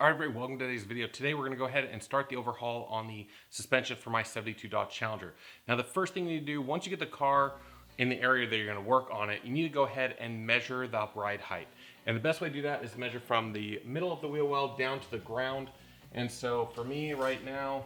All right, everybody, welcome to today's video. Today we're going to go ahead and start the overhaul on the suspension for my 72 Dodge Challenger. Now the first thing you need to do, once you get the car in the area that you're going to work on it, you need to go ahead and measure the ride height. And the best way to do that is to measure from the middle of the wheel well down to the ground. And so for me right now,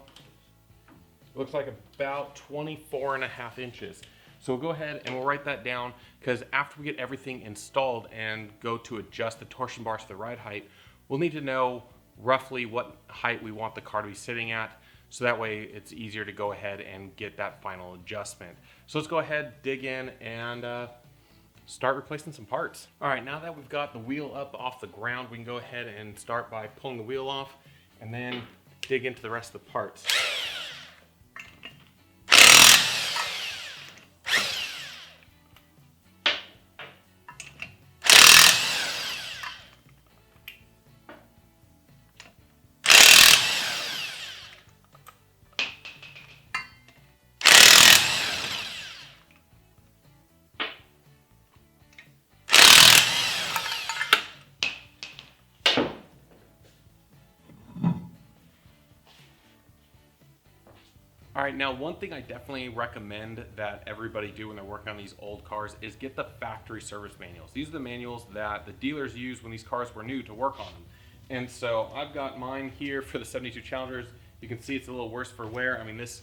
it looks like about 24.5 inches. So we'll go ahead and we'll write that down, because after we get everything installed and go to adjust the torsion bars to the ride height, we'll need to know roughly what height we want the car to be sitting at, so that way it's easier to go ahead and get that final adjustment. So let's go ahead, dig in, and start replacing some parts. All right, now that we've got the wheel up off the ground, we can go ahead and start by pulling the wheel off and then dig into the rest of the parts. All right, now one thing I definitely recommend that everybody do when they're working on these old cars is get the factory service manuals. These are the manuals that the dealers used when these cars were new to work on them. And so I've got mine here for the 72 Challengers. You can see it's a little worse for wear. I mean, this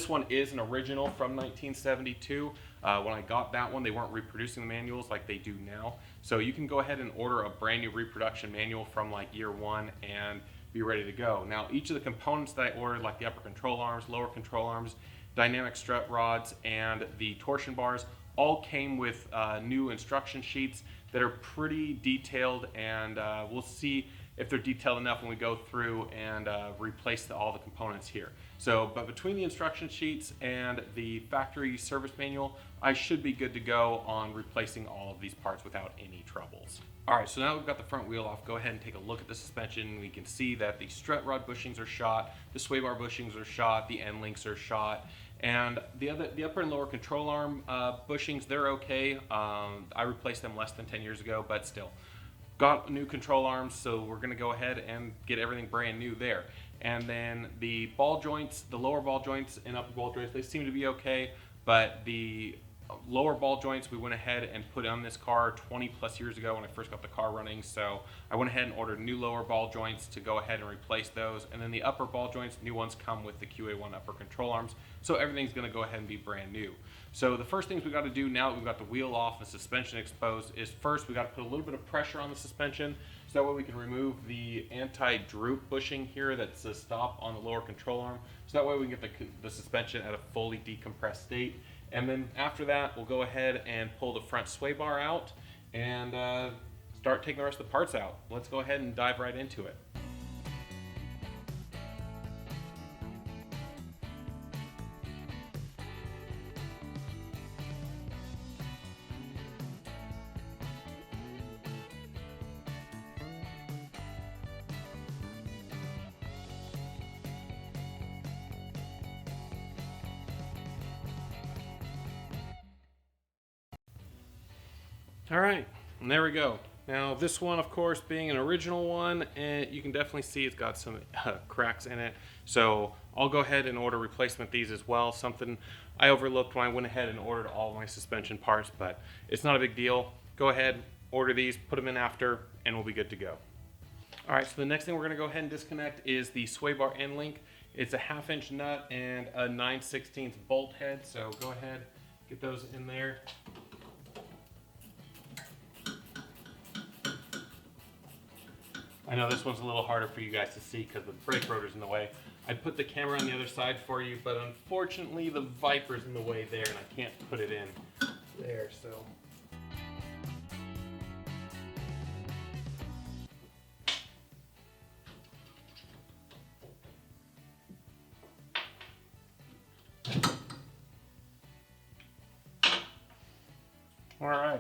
one is an original from 1972. When I got that one, they weren't reproducing the manuals like they do now. So you can go ahead and order a brand new reproduction manual from like year one and be ready to go. Now, each of the components that I ordered, like the upper control arms, lower control arms, dynamic strut rods, and the torsion bars, all came with new instruction sheets that are pretty detailed, and we'll see if they're detailed enough when we go through and replace all the components here. So, but between the instruction sheets and the factory service manual, I should be good to go on replacing all of these parts without any troubles. All right, so now we've got the front wheel off, go ahead and take a look at the suspension. We can see that the strut rod bushings are shot, the sway bar bushings are shot, the end links are shot, and the upper and lower control arm bushings, they're okay. I replaced them less than 10 years ago, but still. Got new control arms, so we're gonna go ahead and get everything brand new there. And then the ball joints, the lower ball joints and upper ball joints, they seem to be okay, but the lower ball joints we went ahead and put on this car 20 plus years ago when I first got the car running, so I went ahead and ordered new lower ball joints to go ahead and replace those. And then the upper ball joints, new ones come with the QA1 upper control arms, so everything's going to go ahead and be brand new. So the first things we got to do now that we've got the wheel off and suspension exposed is first we got to put a little bit of pressure on the suspension, so that way we can remove the anti-droop bushing here that's a stop on the lower control arm, so that way we can get the suspension at a fully decompressed state. And then after that, we'll go ahead and pull the front sway bar out and start taking the rest of the parts out. Let's go ahead and dive right into it. All right, and there we go. Now this one, of course, being an original one, and you can definitely see it's got some cracks in it. So I'll go ahead and order replacement these as well. Something I overlooked when I went ahead and ordered all my suspension parts, but it's not a big deal. Go ahead, order these, put them in after, and we'll be good to go. All right, so the next thing we're gonna go ahead and disconnect is the sway bar end link. It's a 1/2 inch nut and a 9/16 bolt head. So go ahead, get those in there. I know this one's a little harder for you guys to see because the brake rotor's in the way. I put the camera on the other side for you, but unfortunately the Viper's in the way there and I can't put it in there, so. All right.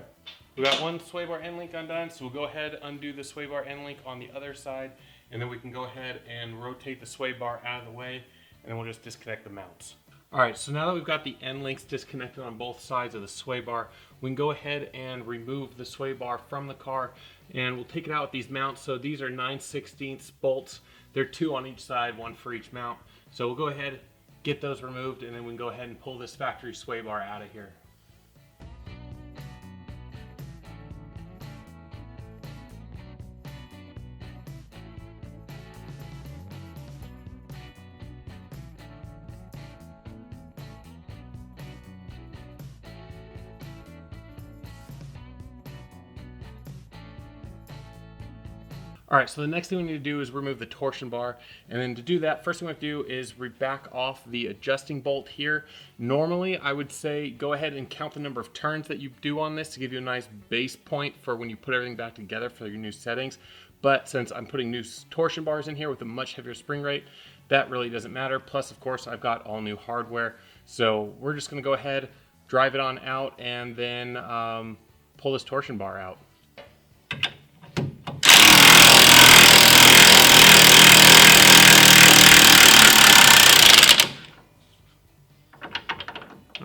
We got one sway bar end link undone, so we'll go ahead, undo the sway bar end link on the other side, and then we can go ahead and rotate the sway bar out of the way, and then we'll just disconnect the mounts. All right, so now that we've got the end links disconnected on both sides of the sway bar, we can go ahead and remove the sway bar from the car, and we'll take it out with these mounts. So these are 9/16 bolts. They're 2 on each side, 1 for each mount. So we'll go ahead, get those removed, and then we can go ahead and pull this factory sway bar out of here. All right, so the next thing we need to do is remove the torsion bar. And then to do that, first thing we have to do is back off the adjusting bolt here. Normally, I would say go ahead and count the number of turns that you do on this to give you a nice base point for when you put everything back together for your new settings. But since I'm putting new torsion bars in here with a much heavier spring rate, that really doesn't matter. Plus, of course, I've got all new hardware. So we're just gonna go ahead, drive it on out, and then pull this torsion bar out.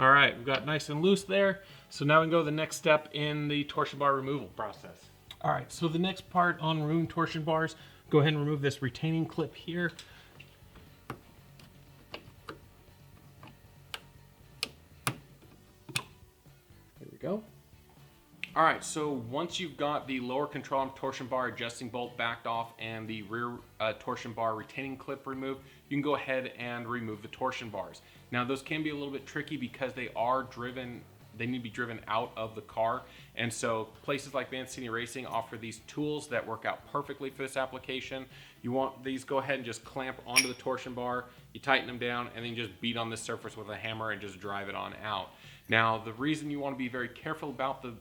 All right, we've got nice and loose there. So now we can go to the next step in the torsion bar removal process. All right, so the next part on removing torsion bars, go ahead and remove this retaining clip here. There we go. All right, so once you've got the lower control and torsion bar adjusting bolt backed off and the rear torsion bar retaining clip removed, you can go ahead and remove the torsion bars. Now those can be a little bit tricky because they need to be driven out of the car. And so places like Mancini Racing offer these tools that work out perfectly for this application. You want these, go ahead and just clamp onto the torsion bar, you tighten them down, and then just beat on this surface with a hammer and just drive it on out. Now the reason you want to be very careful about the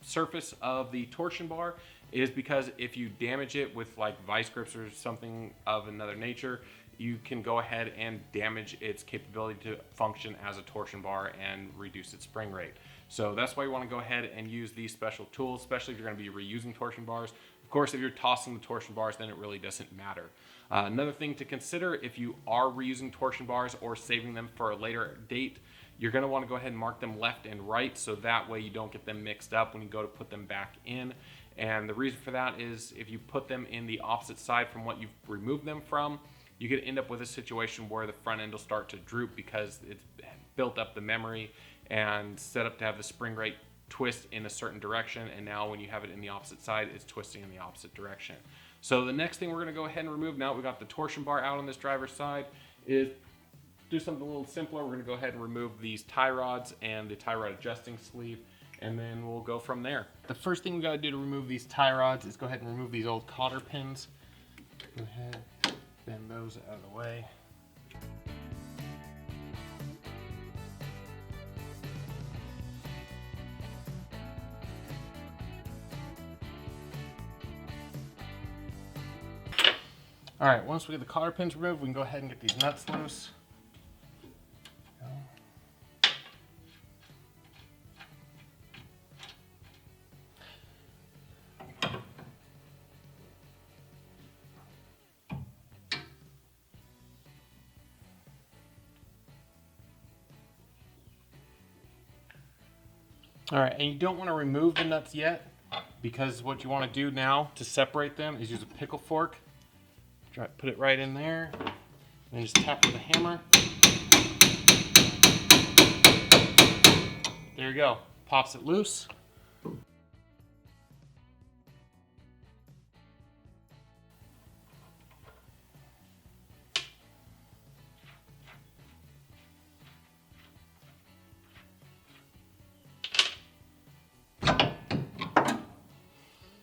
surface of the torsion bar is because if you damage it with like vice grips or something of another nature, you can go ahead and damage its capability to function as a torsion bar and reduce its spring rate. So that's why you want to go ahead and use these special tools, especially if you're going to be reusing torsion bars. Of course, if you're tossing the torsion bars, then it really doesn't matter. Another thing to consider, if you are reusing torsion bars or saving them for a later date, you're going to want to go ahead and mark them left and right, so that way you don't get them mixed up when you go to put them back in. And the reason for that is if you put them in the opposite side from what you've removed them from, you could end up with a situation where the front end will start to droop because it's built up the memory and set up to have the spring rate twist in a certain direction, and now when you have it in the opposite side, it's twisting in the opposite direction. So the next thing we're going to go ahead and remove, now that we've got the torsion bar out on this driver's side, is do something a little simpler. We're going to go ahead and remove these tie rods and the tie rod adjusting sleeve, and then we'll go from there. The first thing we got to do to remove these tie rods is go ahead and remove these old cotter pins. Go ahead, bend those out of the way. All right, once we get the cotter pins removed, we can go ahead and get these nuts loose. All right, and you don't want to remove the nuts yet, because what you want to do now to separate them is use a pickle fork. Put it right in there, and just tap with a hammer. There you go, pops it loose.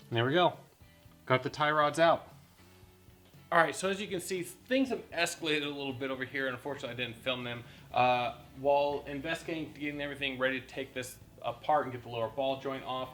And there we go. Got the tie rods out. All right, so as you can see, things have escalated a little bit over here, and unfortunately I didn't film them. While investigating, getting everything ready to take this apart and get the lower ball joint off,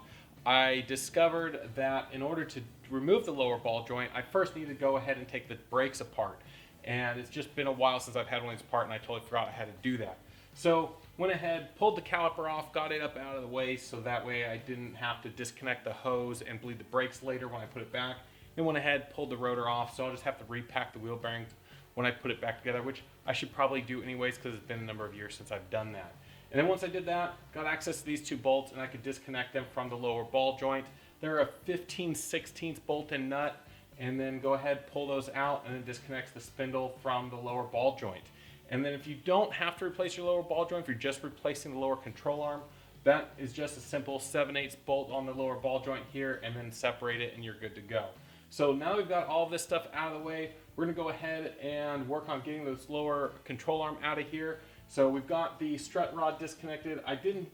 I discovered that in order to remove the lower ball joint, I first need to go ahead and take the brakes apart. And it's just been a while since I've had one of these apart, and I totally forgot how to do that. So went ahead, pulled the caliper off, got it up out of the way so that way I didn't have to disconnect the hose and bleed the brakes later when I put it back. and went ahead, pulled the rotor off. So I'll just have to repack the wheel bearings when I put it back together, which I should probably do anyways because it's been a number of years since I've done that. And then once I did that, got access to these two bolts, and I could disconnect them from the lower ball joint. They're a 15/16 bolt and nut, and then go ahead, pull those out, and then disconnects the spindle from the lower ball joint. And then if you don't have to replace your lower ball joint, if you're just replacing the lower control arm, that is just a simple 7/8 bolt on the lower ball joint here, and then separate it and you're good to go. So now we've got all this stuff out of the way, we're gonna go ahead and work on getting this lower control arm out of here. So we've got the strut rod disconnected. I didn't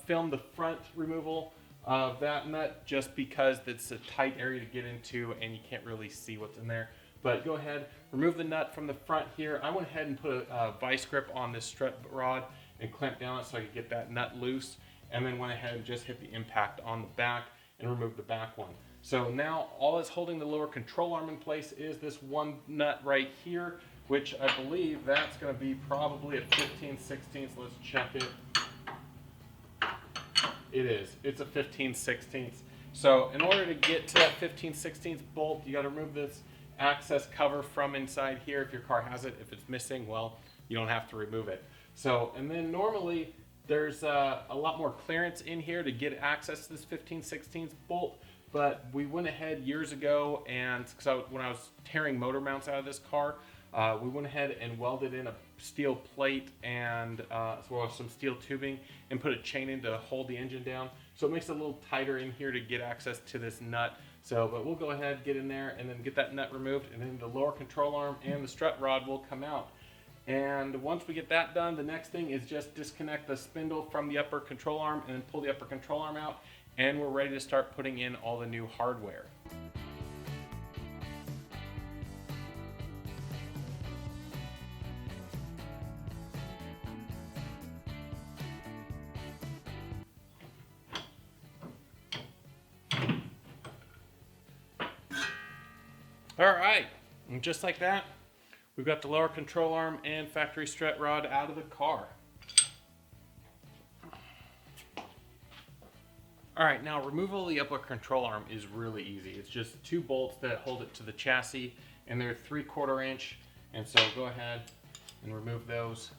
film the front removal of that nut just because it's a tight area to get into and you can't really see what's in there. But go ahead, remove the nut from the front here. I went ahead and put a vice grip on this strut rod and clamped down it so I could get that nut loose, and then went ahead and just hit the impact on the back and removed the back one. So now all that's holding the lower control arm in place is this one nut right here, which I believe that's going to be probably a 15/16. Let's check it. It is. It's a 15/16. So in order to get to that 15/16 bolt, you got to remove this access cover from inside here. If your car has it, if it's missing, well, you don't have to remove it. So, and then normally there's a lot more clearance in here to get access to this 15/16 bolt. But we went ahead years ago, and so when I was tearing motor mounts out of this car, we went ahead and welded in a steel plate and as well as some steel tubing and put a chain in to hold the engine down. So it makes it a little tighter in here to get access to this nut. So, but we'll go ahead, get in there, and then get that nut removed, and then the lower control arm and the strut rod will come out. And once we get that done, the next thing is just disconnect the spindle from the upper control arm and then pull the upper control arm out, and we're ready to start putting in all the new hardware. All right, and just like that, we've got the lower control arm and factory strut rod out of the car. All right, now removal of the upper control arm is really easy. It's just two bolts that hold it to the chassis, and they're 3/4 inch. And so go ahead and remove those.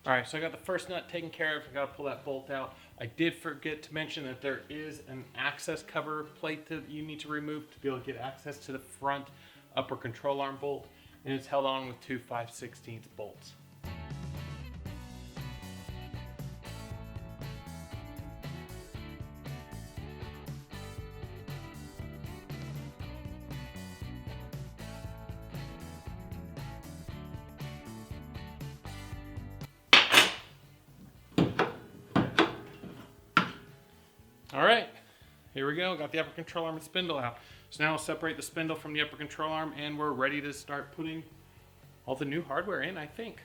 All right, so I got the first nut taken care of. I got to pull that bolt out. I did forget to mention that there is an access cover plate that you need to remove to be able to get access to the front upper control arm bolt, and it's held on with two 5/16 bolts. All right, here we go. Got the upper control arm and spindle out. So now I'll separate the spindle from the upper control arm, and we're ready to start putting all the new hardware in, I think.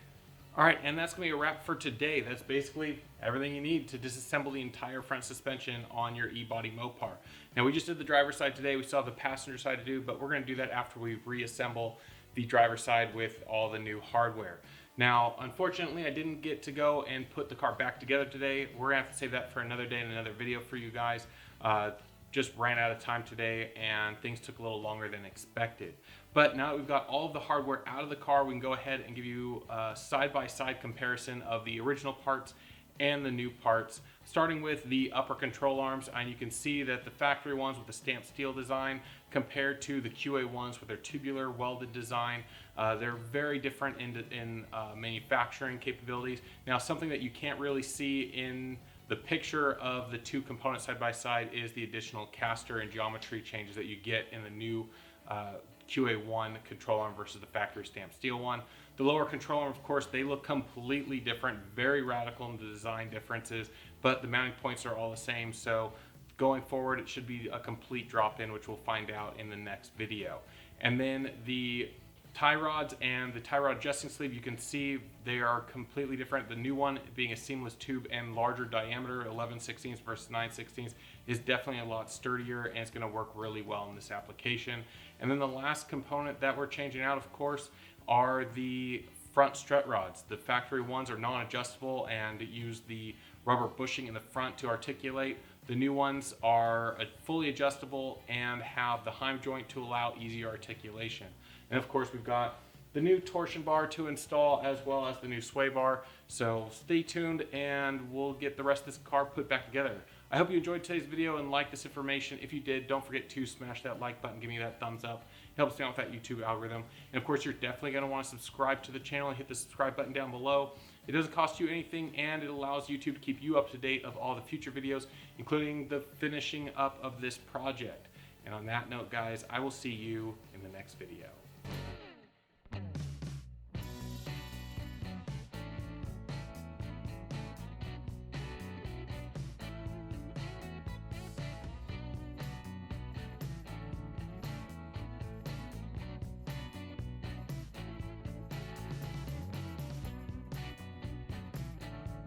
All right, and that's gonna be a wrap for today. That's basically everything you need to disassemble the entire front suspension on your E-Body Mopar. Now we just did the driver's side today. We still have the passenger side to do, but we're gonna do that after we reassemble the driver's side with all the new hardware. Now, unfortunately, I didn't get to go and put the car back together today. We're gonna have to save that for another day and another video for you guys. Just ran out of time today, and things took a little longer than expected. But now that we've got all of the hardware out of the car, we can go ahead and give you a side-by-side comparison of the original parts and the new parts, starting with the upper control arms. And you can see that the factory ones with the stamped steel design compared to the QA ones with their tubular welded design, they're very different in manufacturing capabilities. Now, something that you can't really see in the picture of the two components side by side is the additional caster and geometry changes that you get in the new QA1 control arm versus the factory stamped steel one. The lower control arm, of course, they look completely different, very radical in the design differences, but the mounting points are all the same. So going forward, it should be a complete drop-in, which we'll find out in the next video. And then the tie rods and the tie rod adjusting sleeve, you can see they are completely different. The new one being a seamless tube and larger diameter, 11/16 versus 9/16, is definitely a lot sturdier and it's going to work really well in this application. And then the last component that we're changing out, of course, are the front strut rods. The factory ones are non-adjustable and use the rubber bushing in the front to articulate. The new ones are fully adjustable and have the heim joint to allow easy articulation. And of course, we've got the new torsion bar to install as well as the new sway bar. So stay tuned and we'll get the rest of this car put back together. I hope you enjoyed today's video and liked this information. If you did, don't forget to smash that like button, give me that thumbs up. It helps me out with that YouTube algorithm. And of course, you're definitely going to want to subscribe to the channel and hit the subscribe button down below. It doesn't cost you anything and it allows YouTube to keep you up to date of all the future videos, including the finishing up of this project. And on that note, guys, I will see you in the next video.